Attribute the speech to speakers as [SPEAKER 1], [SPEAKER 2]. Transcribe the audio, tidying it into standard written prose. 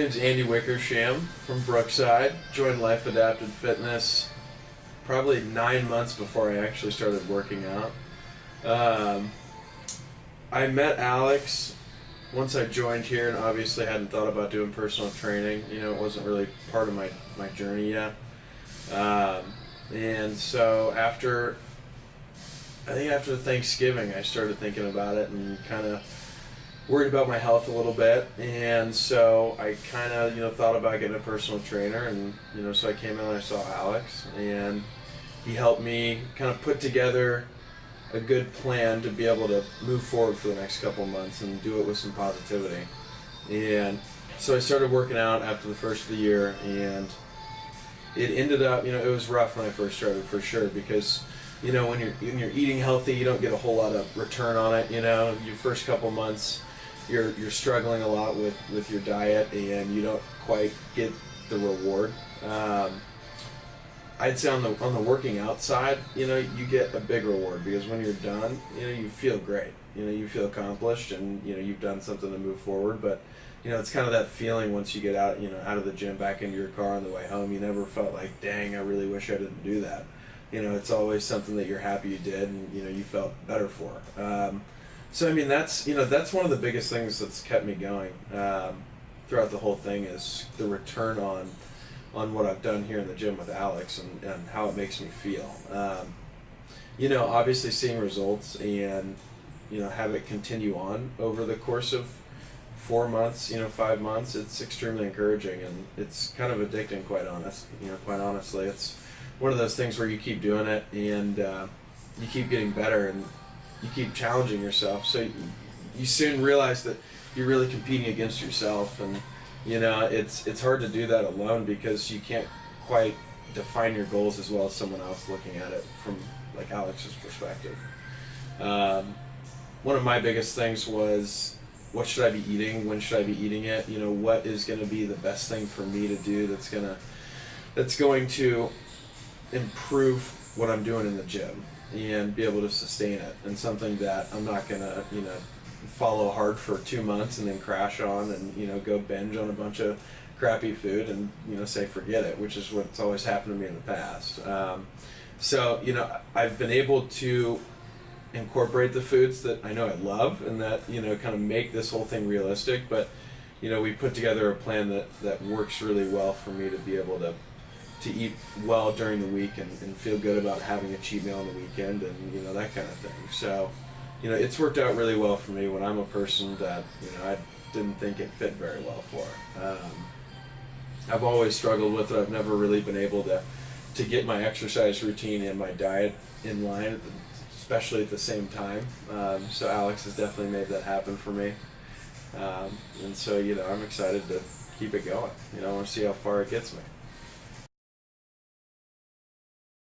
[SPEAKER 1] My name's Andy Wickersham from Brookside. Joined Life Adapted Fitness probably 9 months before I actually started working out. I met Alex once I joined here, and obviously hadn't thought about doing personal training. You know, it wasn't really part of my journey yet. And so I think after Thanksgiving, I started thinking about it and kind of worried about my health a little bit. And so I kind of, thought about getting a personal trainer. And, so I came in and I saw Alex, and he helped me kind of put together a good plan to be able to move forward for the next couple of months and do it with some positivity. And so I started working out after the first of the year, and it ended up, it was rough when I first started, for sure, because when you're eating healthy, you don't get a whole lot of return on it. Your first couple months, you're struggling a lot with your diet, and you don't quite get the reward. I'd say on the working out side, you get a big reward, because when you're done, you feel great. You feel accomplished, and you've done something to move forward. But it's kind of that feeling once you get out, out of the gym, back into your car on the way home. You never felt like, dang, I really wish I didn't do that. It's always something that you're happy you did, and you felt better for. So I mean, that's one of the biggest things that's kept me going throughout the whole thing, is the return on what I've done here in the gym with Alex, and how it makes me feel. Obviously seeing results, and have it continue on over the course of 4 months, 5 months, it's extremely encouraging, and it's kind of addicting, quite honestly. It's one of those things where you keep doing it, and you keep getting better, and you keep challenging yourself. So you soon realize that you're really competing against yourself, and it's hard to do that alone, because you can't quite define your goals as well as someone else looking at it from like Alex's perspective. One of my biggest things was, what should I be eating? When should I be eating it? What is going to be the best thing for me to do that's going to improve what I'm doing in the gym and be able to sustain it, and something that I'm not going to, follow hard for 2 months and then crash on and, go binge on a bunch of crappy food and, say forget it, which is what's always happened to me in the past. So, I've been able to incorporate the foods that I know I love, and that, kind of make this whole thing realistic. But, we put together a plan that works really well for me to be able to eat well during the week, and feel good about having a cheat meal on the weekend, and, that kind of thing. So, it's worked out really well for me when I'm a person that, I didn't think it fit very well for. I've always struggled with it. I've never really been able to get my exercise routine and my diet in line, especially at the same time. So Alex has definitely made that happen for me. And so, I'm excited to keep it going. I want to see how far it gets me.